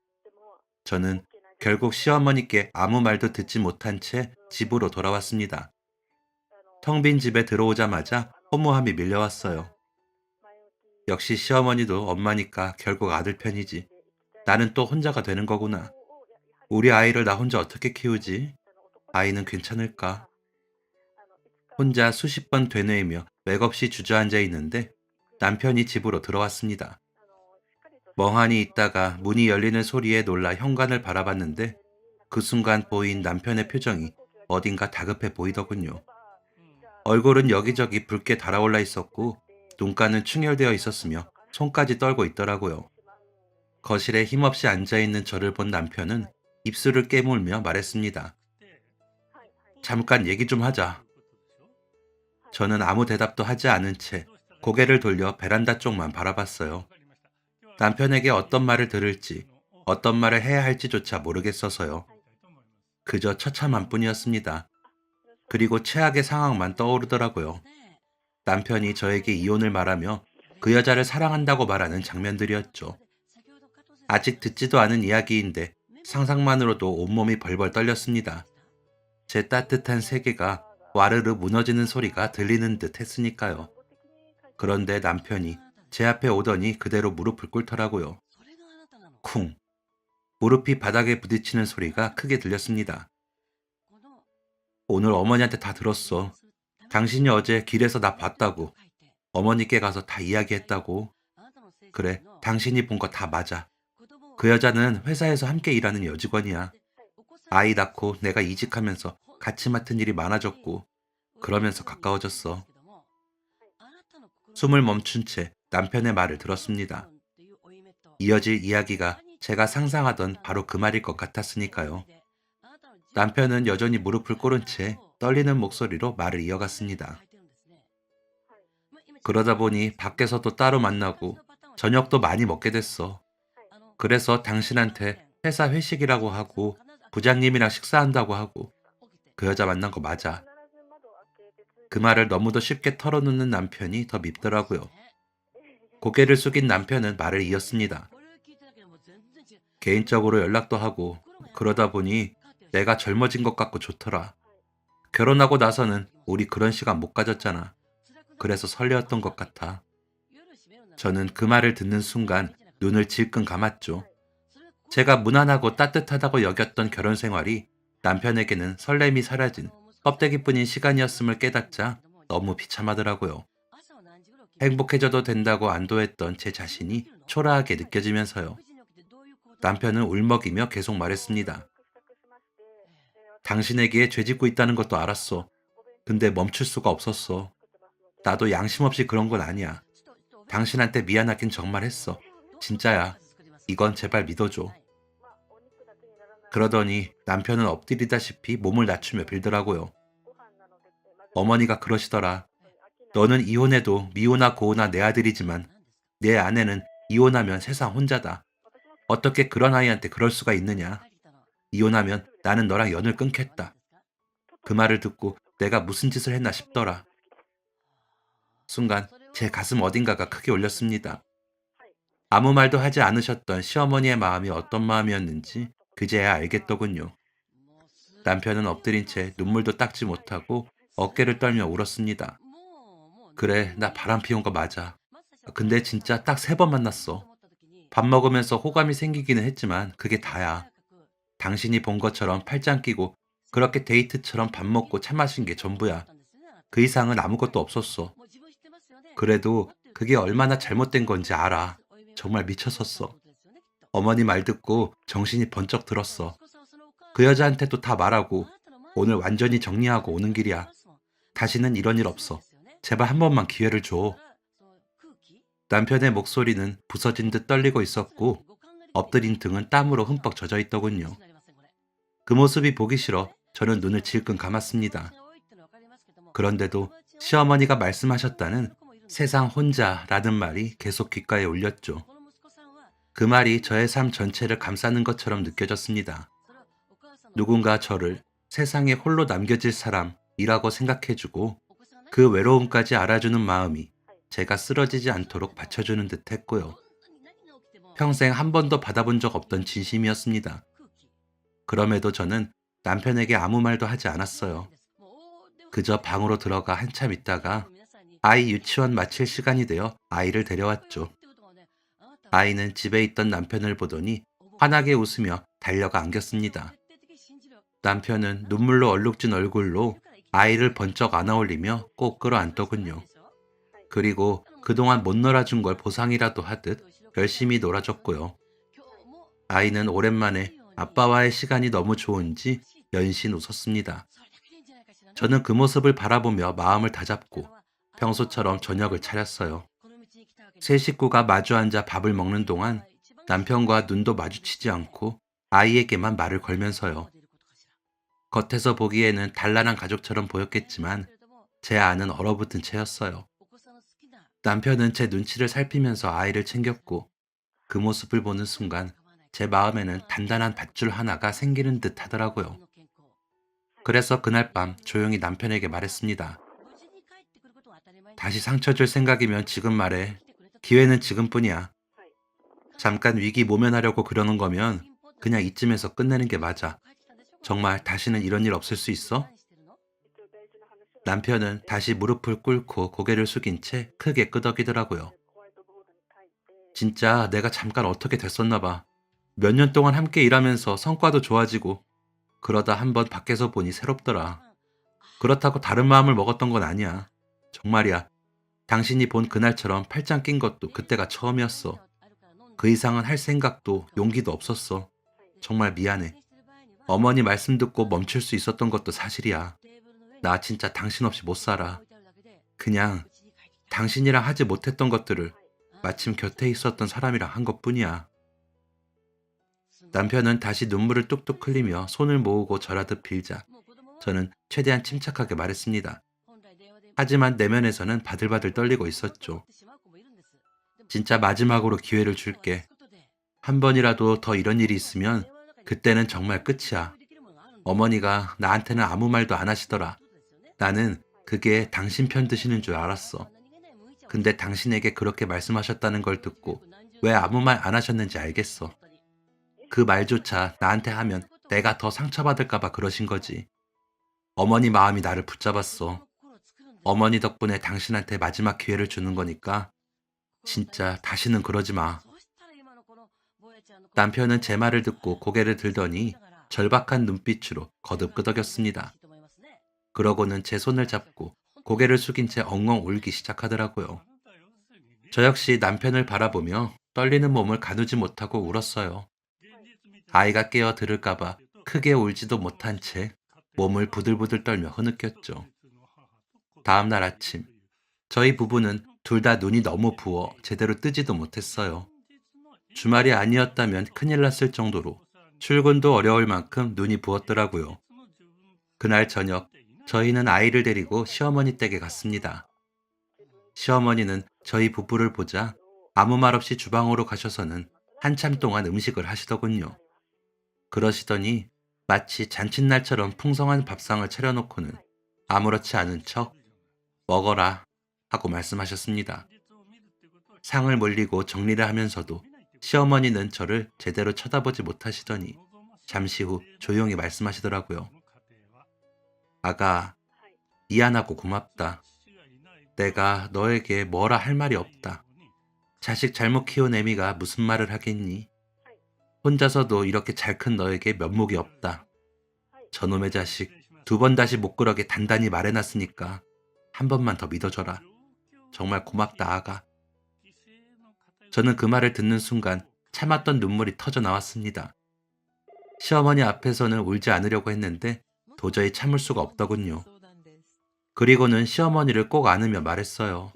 저는 결국 시어머니께 아무 말도 듣지 못한 채 집으로 돌아왔습니다. 텅 빈 집에 들어오자마자 허무함이 밀려왔어요. 역시 시어머니도 엄마니까 결국 아들 편이지. 나는 또 혼자가 되는 거구나. 우리 아이를 나 혼자 어떻게 키우지? 아이는 괜찮을까? 혼자 수십 번 되뇌이며 맥없이 주저앉아 있는데 남편이 집으로 들어왔습니다. 멍하니 있다가 문이 열리는 소리에 놀라 현관을 바라봤는데 그 순간 보인 남편의 표정이 어딘가 다급해 보이더군요. 얼굴은 여기저기 붉게 달아올라 있었고 눈가는 충혈되어 있었으며 손까지 떨고 있더라고요. 거실에 힘없이 앉아있는 저를 본 남편은 입술을 깨물며 말했습니다. 잠깐 얘기 좀 하자. 저는 아무 대답도 하지 않은 채 고개를 돌려 베란다 쪽만 바라봤어요. 남편에게 어떤 말을 들을지, 어떤 말을 해야 할지조차 모르겠어서요. 그저 처참한 뿐이었습니다. 그리고 최악의 상황만 떠오르더라고요. 남편이 저에게 이혼을 말하며 그 여자를 사랑한다고 말하는 장면들이었죠. 아직 듣지도 않은 이야기인데 상상만으로도 온몸이 벌벌 떨렸습니다. 제 따뜻한 세계가 와르르 무너지는 소리가 들리는 듯 했으니까요. 그런데 남편이 제 앞에 오더니 그대로 무릎을 꿇더라고요. 쿵! 무릎이 바닥에 부딪히는 소리가 크게 들렸습니다. 오늘 어머니한테 다 들었어. 당신이 어제 길에서 나 봤다고. 어머니께 가서 다 이야기했다고. 그래, 당신이 본 거 다 맞아. 그 여자는 회사에서 함께 일하는 여직원이야. 아이 낳고 내가 이직하면서 같이 맡은 일이 많아졌고, 그러면서 가까워졌어. 숨을 멈춘 채 남편의 말을 들었습니다. 이어질 이야기가 제가 상상하던 바로 그 말일 것 같았으니까요. 남편은 여전히 무릎을 꿇은 채 떨리는 목소리로 말을 이어갔습니다. 그러다 보니 밖에서도 따로 만나고 저녁도 많이 먹게 됐어. 그래서 당신한테 회사 회식이라고 하고 부장님이랑 식사한다고 하고 그 여자 만난 거 맞아. 그 말을 너무도 쉽게 털어놓는 남편이 더 밉더라고요. 고개를 숙인 남편은 말을 이었습니다. 개인적으로 연락도 하고 그러다 보니 내가 젊어진 것 같고 좋더라. 결혼하고 나서는 우리 그런 시간 못 가졌잖아. 그래서 설레었던 것 같아. 저는 그 말을 듣는 순간 눈을 질끈 감았죠. 제가 무난하고 따뜻하다고 여겼던 결혼 생활이 남편에게는 설렘이 사라진 껍데기뿐인 시간이었음을 깨닫자 너무 비참하더라고요. 행복해져도 된다고 안도했던 제 자신이 초라하게 느껴지면서요. 남편은 울먹이며 계속 말했습니다. 당신에게 죄짓고 있다는 것도 알았어. 근데 멈출 수가 없었어. 나도 양심 없이 그런 건 아니야. 당신한테 미안하긴 정말 했어. 진짜야. 이건 제발 믿어줘. 그러더니 남편은 엎드리다시피 몸을 낮추며 빌더라고요. 어머니가 그러시더라. 너는 이혼해도 미호나 고호나 내 아들이지만 내 아내는 이혼하면 세상 혼자다. 어떻게 그런 아이한테 그럴 수가 있느냐. 이혼하면 나는 너랑 연을 끊겠다. 그 말을 듣고 내가 무슨 짓을 했나 싶더라. 순간 제 가슴 어딘가가 크게 울렸습니다. 아무 말도 하지 않으셨던 시어머니의 마음이 어떤 마음이었는지 그제야 알겠더군요. 남편은 엎드린 채 눈물도 닦지 못하고 어깨를 떨며 울었습니다. 그래, 나 바람 피운 거 맞아. 근데 진짜 딱 3번 만났어. 밥 먹으면서 호감이 생기기는 했지만 그게 다야. 당신이 본 것처럼 팔짱 끼고 그렇게 데이트처럼 밥 먹고 차 마신 게 전부야. 그 이상은 아무것도 없었어. 그래도 그게 얼마나 잘못된 건지 알아. 정말 미쳤었어. 어머니 말 듣고 정신이 번쩍 들었어. 그 여자한테도 다 말하고 오늘 완전히 정리하고 오는 길이야. 다시는 이런 일 없어. 제발 한 번만 기회를 줘. 남편의 목소리는 부서진 듯 떨리고 있었고 엎드린 등은 땀으로 흠뻑 젖어 있더군요. 그 모습이 보기 싫어 저는 눈을 질끈 감았습니다. 그런데도 시어머니가 말씀하셨다는 세상 혼자라는 말이 계속 귓가에 울렸죠. 그 말이 저의 삶 전체를 감싸는 것처럼 느껴졌습니다. 누군가 저를 세상에 홀로 남겨질 사람이라고 생각해주고 그 외로움까지 알아주는 마음이 제가 쓰러지지 않도록 받쳐주는 듯 했고요. 평생 한 번도 받아본 적 없던 진심이었습니다. 그럼에도 저는 남편에게 아무 말도 하지 않았어요. 그저 방으로 들어가 한참 있다가 아이 유치원 마칠 시간이 되어 아이를 데려왔죠. 아이는 집에 있던 남편을 보더니 환하게 웃으며 달려가 안겼습니다. 남편은 눈물로 얼룩진 얼굴로 아이를 번쩍 안아올리며 꼭 끌어안더군요. 그리고 그동안 못 놀아준 걸 보상이라도 하듯 열심히 놀아줬고요. 아이는 오랜만에 아빠와의 시간이 너무 좋은지 연신 웃었습니다. 저는 그 모습을 바라보며 마음을 다잡고 평소처럼 저녁을 차렸어요. 세 식구가 마주 앉아 밥을 먹는 동안 남편과 눈도 마주치지 않고 아이에게만 말을 걸면서요. 겉에서 보기에는 단란한 가족처럼 보였겠지만 제 안은 얼어붙은 채였어요. 남편은 제 눈치를 살피면서 아이를 챙겼고 그 모습을 보는 순간 제 마음에는 단단한 밧줄 하나가 생기는 듯 하더라고요. 그래서 그날 밤 조용히 남편에게 말했습니다. 다시 상처 줄 생각이면 지금 말해. 기회는 지금뿐이야. 잠깐 위기 모면하려고 그러는 거면 그냥 이쯤에서 끝내는 게 맞아. 정말 다시는 이런 일 없을 수 있어? 남편은 다시 무릎을 꿇고 고개를 숙인 채 크게 끄덕이더라고요. 진짜 내가 잠깐 어떻게 됐었나 봐. 몇 년 동안 함께 일하면서 성과도 좋아지고 그러다 한번 밖에서 보니 새롭더라. 그렇다고 다른 마음을 먹었던 건 아니야. 정말이야. 당신이 본 그날처럼 팔짱 낀 것도 그때가 처음이었어. 그 이상은 할 생각도 용기도 없었어. 정말 미안해. 어머니 말씀 듣고 멈출 수 있었던 것도 사실이야. 나 진짜 당신 없이 못 살아. 그냥 당신이랑 하지 못했던 것들을 마침 곁에 있었던 사람이랑 한 것뿐이야. 남편은 다시 눈물을 뚝뚝 흘리며 손을 모으고 절하듯 빌자 저는 최대한 침착하게 말했습니다. 하지만 내면에서는 바들바들 떨리고 있었죠. 진짜 마지막으로 기회를 줄게. 한 번이라도 더 이런 일이 있으면 그때는 정말 끝이야. 어머니가 나한테는 아무 말도 안 하시더라. 나는 그게 당신 편 드시는 줄 알았어. 근데 당신에게 그렇게 말씀하셨다는 걸 듣고 왜 아무 말 안 하셨는지 알겠어. 그 말조차 나한테 하면 내가 더 상처받을까봐 그러신 거지. 어머니 마음이 나를 붙잡았어. 어머니 덕분에 당신한테 마지막 기회를 주는 거니까 진짜 다시는 그러지 마. 남편은 제 말을 듣고 고개를 들더니 절박한 눈빛으로 거듭 끄덕였습니다. 그러고는 제 손을 잡고 고개를 숙인 채 엉엉 울기 시작하더라고요. 저 역시 남편을 바라보며 떨리는 몸을 가누지 못하고 울었어요. 아이가 깨어 들을까봐 크게 울지도 못한 채 몸을 부들부들 떨며 흐느꼈죠. 다음 날 아침, 저희 부부는 둘 다 눈이 너무 부어 제대로 뜨지도 못했어요. 주말이 아니었다면 큰일 났을 정도로 출근도 어려울 만큼 눈이 부었더라고요. 그날 저녁, 저희는 아이를 데리고 시어머니 댁에 갔습니다. 시어머니는 저희 부부를 보자 아무 말 없이 주방으로 가셔서는 한참 동안 음식을 하시더군요. 그러시더니 마치 잔칫날처럼 풍성한 밥상을 차려놓고는 아무렇지 않은 척 먹어라 하고 말씀하셨습니다. 상을 물리고 정리를 하면서도 시어머니는 저를 제대로 쳐다보지 못하시더니 잠시 후 조용히 말씀하시더라고요. 아가, 미안하고 고맙다. 내가 너에게 뭐라 할 말이 없다. 자식 잘못 키운 애미가 무슨 말을 하겠니? 혼자서도 이렇게 잘 큰 너에게 면목이 없다. 저놈의 자식, 두 번 다시 못 그러게 단단히 말해놨으니까 한 번만 더 믿어줘라. 정말 고맙다, 아가. 저는 그 말을 듣는 순간 참았던 눈물이 터져 나왔습니다. 시어머니 앞에서는 울지 않으려고 했는데 도저히 참을 수가 없더군요. 그리고는 시어머니를 꼭 안으며 말했어요.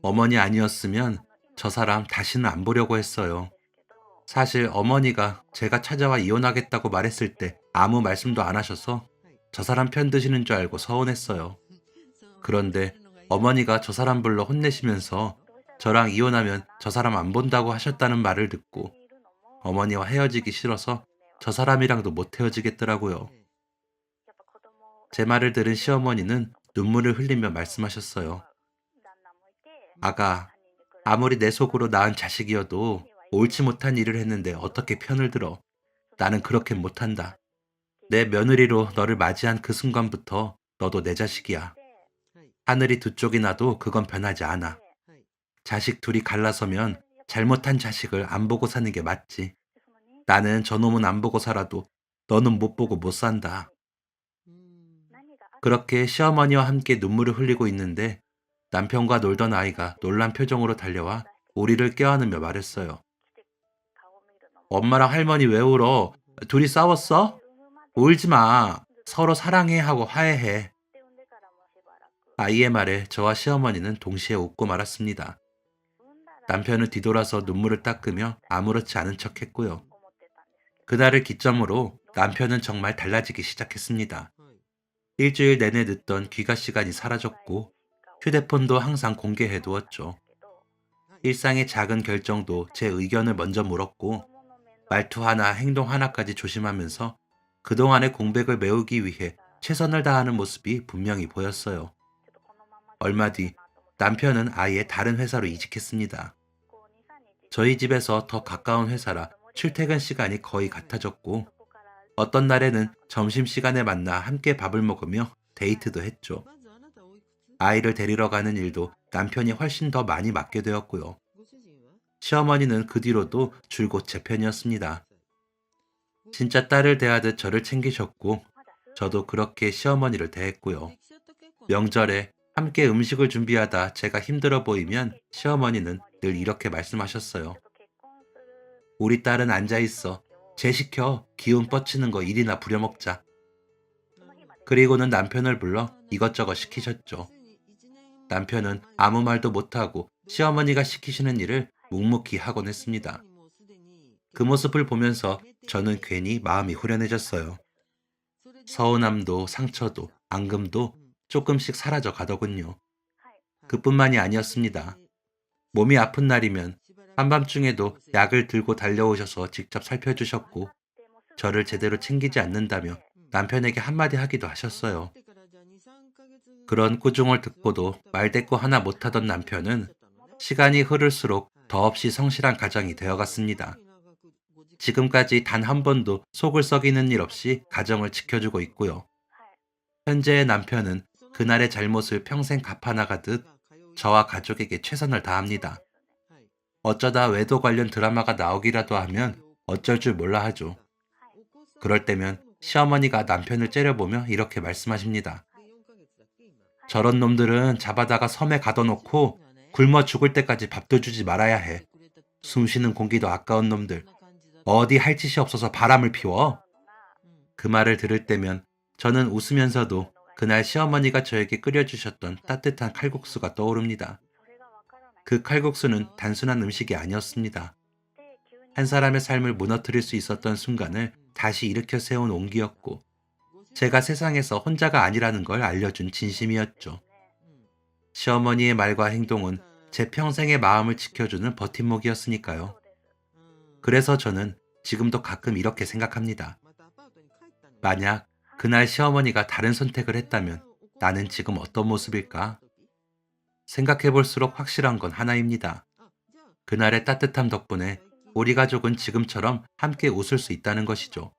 어머니 아니었으면 저 사람 다시는 안 보려고 했어요. 사실 어머니가 제가 찾아와 이혼하겠다고 말했을 때 아무 말씀도 안 하셔서 저 사람 편 드시는 줄 알고 서운했어요. 그런데 어머니가 저 사람 불러 혼내시면서 저랑 이혼하면 저 사람 안 본다고 하셨다는 말을 듣고 어머니와 헤어지기 싫어서 저 사람이랑도 못 헤어지겠더라고요. 제 말을 들은 시어머니는 눈물을 흘리며 말씀하셨어요. 아가, 아무리 내 속으로 낳은 자식이어도 옳지 못한 일을 했는데 어떻게 편을 들어. 나는 그렇게 못한다. 내 며느리로 너를 맞이한 그 순간부터 너도 내 자식이야. 하늘이 두 쪽이 나도 그건 변하지 않아. 자식 둘이 갈라서면 잘못한 자식을 안 보고 사는 게 맞지. 나는 저놈은 안 보고 살아도 너는 못 보고 못 산다. 그렇게 시어머니와 함께 눈물을 흘리고 있는데 남편과 놀던 아이가 놀란 표정으로 달려와 우리를 껴안으며 말했어요. 엄마랑 할머니 왜 울어? 둘이 싸웠어? 울지 마. 서로 사랑해 하고 화해해. 아이의 말에 저와 시어머니는 동시에 웃고 말았습니다. 남편은 뒤돌아서 눈물을 닦으며 아무렇지 않은 척 했고요. 그날을 기점으로 남편은 정말 달라지기 시작했습니다. 일주일 내내 늦던 귀가 시간이 사라졌고 휴대폰도 항상 공개해두었죠. 일상의 작은 결정도 제 의견을 먼저 물었고 말투 하나, 행동 하나까지 조심하면서 그동안의 공백을 메우기 위해 최선을 다하는 모습이 분명히 보였어요. 얼마 뒤 남편은 아예 다른 회사로 이직했습니다. 저희 집에서 더 가까운 회사라 출퇴근 시간이 거의 같아졌고 어떤 날에는 점심시간에 만나 함께 밥을 먹으며 데이트도 했죠. 아이를 데리러 가는 일도 남편이 훨씬 더 많이 맡게 되었고요. 시어머니는 그 뒤로도 줄곧 제 편이었습니다. 진짜 딸을 대하듯 저를 챙기셨고 저도 그렇게 시어머니를 대했고요. 명절에 함께 음식을 준비하다 제가 힘들어 보이면 시어머니는 늘 이렇게 말씀하셨어요. 우리 딸은 앉아있어. 쟤 시켜. 기운 뻗치는 거 일이나 부려먹자. 그리고는 남편을 불러 이것저것 시키셨죠. 남편은 아무 말도 못하고 시어머니가 시키시는 일을 묵묵히 하곤 했습니다. 그 모습을 보면서 저는 괜히 마음이 후련해졌어요. 서운함도 상처도 앙금도 조금씩 사라져 가더군요. 그뿐만이 아니었습니다. 몸이 아픈 날이면 한밤중에도 약을 들고 달려오셔서 직접 살펴주셨고 저를 제대로 챙기지 않는다며 남편에게 한마디 하기도 하셨어요. 그런 꾸중을 듣고도 말대꾸 하나 못하던 남편은 시간이 흐를수록 더없이 성실한 가장이 되어갔습니다. 지금까지 단 한 번도 속을 썩이는 일 없이 가정을 지켜주고 있고요. 현재의 남편은 그날의 잘못을 평생 갚아나가듯 저와 가족에게 최선을 다합니다. 어쩌다 외도 관련 드라마가 나오기라도 하면 어쩔 줄 몰라 하죠. 그럴 때면 시어머니가 남편을 째려보며 이렇게 말씀하십니다. 저런 놈들은 잡아다가 섬에 가둬놓고 굶어 죽을 때까지 밥도 주지 말아야 해. 숨 쉬는 공기도 아까운 놈들. 어디 할 짓이 없어서 바람을 피워? 그 말을 들을 때면 저는 웃으면서도 그날 시어머니가 저에게 끓여주셨던 따뜻한 칼국수가 떠오릅니다. 그 칼국수는 단순한 음식이 아니었습니다. 한 사람의 삶을 무너뜨릴 수 있었던 순간을 다시 일으켜 세운 온기였고 제가 세상에서 혼자가 아니라는 걸 알려준 진심이었죠. 시어머니의 말과 행동은 제 평생의 마음을 지켜주는 버팀목이었으니까요. 그래서 저는 지금도 가끔 이렇게 생각합니다. 만약 그날 시어머니가 다른 선택을 했다면 나는 지금 어떤 모습일까? 생각해볼수록 확실한 건 하나입니다. 그날의 따뜻함 덕분에 우리 가족은 지금처럼 함께 웃을 수 있다는 것이죠.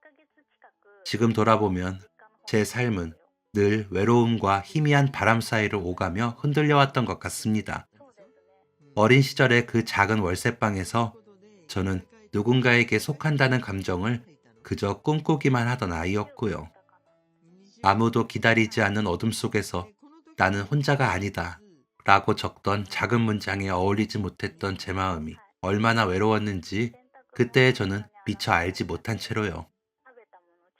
지금 돌아보면 제 삶은 늘 외로움과 희미한 바람 사이를 오가며 흔들려왔던 것 같습니다. 어린 시절의 그 작은 월세방에서 저는 누군가에게 속한다는 감정을 그저 꿈꾸기만 하던 아이였고요. 아무도 기다리지 않는 어둠 속에서 나는 혼자가 아니다 라고 적던 작은 문장에 어울리지 못했던 제 마음이 얼마나 외로웠는지 그때의 저는 미처 알지 못한 채로요.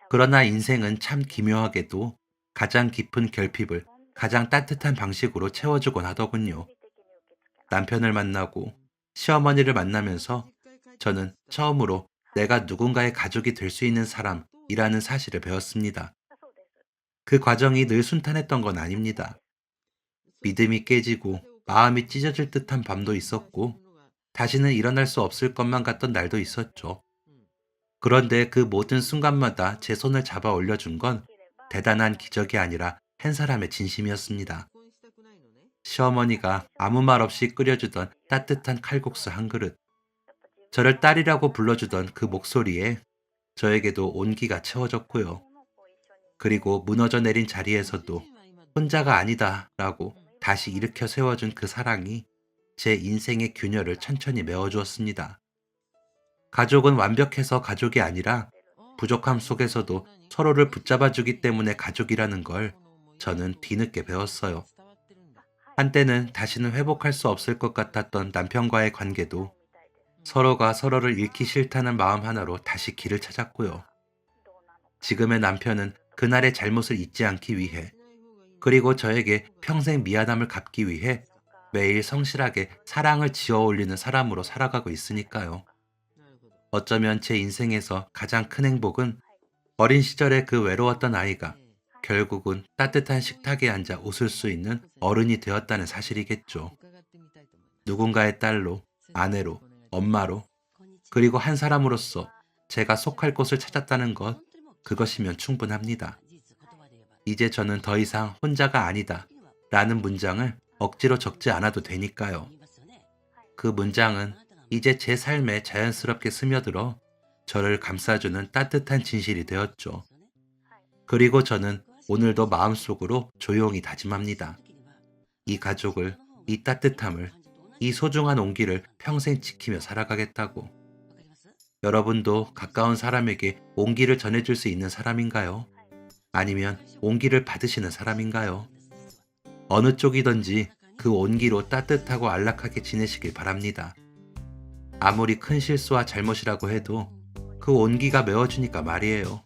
그러나 인생은 참 기묘하게도 가장 깊은 결핍을 가장 따뜻한 방식으로 채워주곤 하더군요. 남편을 만나고 시어머니를 만나면서 저는 처음으로 내가 누군가의 가족이 될 수 있는 사람이라는 사실을 배웠습니다. 그 과정이 늘 순탄했던 건 아닙니다. 믿음이 깨지고 마음이 찢어질 듯한 밤도 있었고 다시는 일어날 수 없을 것만 같던 날도 있었죠. 그런데 그 모든 순간마다 제 손을 잡아 올려준 건 대단한 기적이 아니라 한 사람의 진심이었습니다. 시어머니가 아무 말 없이 끓여주던 따뜻한 칼국수 한 그릇, 저를 딸이라고 불러주던 그 목소리에 저에게도 온기가 채워졌고요. 그리고 무너져 내린 자리에서도 혼자가 아니다 라고 다시 일으켜 세워준 그 사랑이 제 인생의 균열을 천천히 메워주었습니다. 가족은 완벽해서 가족이 아니라 부족함 속에서도 서로를 붙잡아주기 때문에 가족이라는 걸 저는 뒤늦게 배웠어요. 한때는 다시는 회복할 수 없을 것 같았던 남편과의 관계도 서로가 서로를 잃기 싫다는 마음 하나로 다시 길을 찾았고요. 지금의 남편은 그날의 잘못을 잊지 않기 위해 그리고 저에게 평생 미안함을 갚기 위해 매일 성실하게 사랑을 지어 올리는 사람으로 살아가고 있으니까요. 어쩌면 제 인생에서 가장 큰 행복은 어린 시절에 그 외로웠던 아이가 결국은 따뜻한 식탁에 앉아 웃을 수 있는 어른이 되었다는 사실이겠죠. 누군가의 딸로, 아내로, 엄마로, 그리고 한 사람으로서 제가 속할 곳을 찾았다는 것, 그것이면 충분합니다. 이제 저는 더 이상 혼자가 아니다 라는 문장을 억지로 적지 않아도 되니까요. 그 문장은 이제 제 삶에 자연스럽게 스며들어 저를 감싸주는 따뜻한 진실이 되었죠. 그리고 저는 오늘도 마음속으로 조용히 다짐합니다. 이 가족을, 이 따뜻함을, 이 소중한 온기를 평생 지키며 살아가겠다고. 여러분도 가까운 사람에게 온기를 전해줄 수 있는 사람인가요? 아니면 온기를 받으시는 사람인가요? 어느 쪽이든지 그 온기로 따뜻하고 안락하게 지내시길 바랍니다. 아무리 큰 실수와 잘못이라고 해도 그 온기가 메워주니까 말이에요.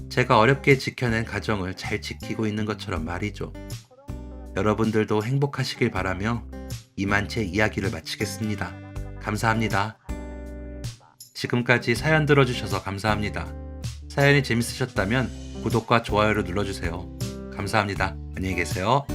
제가 어렵게 지켜낸 가정을 잘 지키고 있는 것처럼 말이죠. 여러분들도 행복하시길 바라며 이만 제 이야기를 마치겠습니다. 감사합니다. 지금까지 사연 들어주셔서 감사합니다. 사연이 재밌으셨다면 구독과 좋아요를 눌러주세요. 감사합니다. 안녕히 계세요.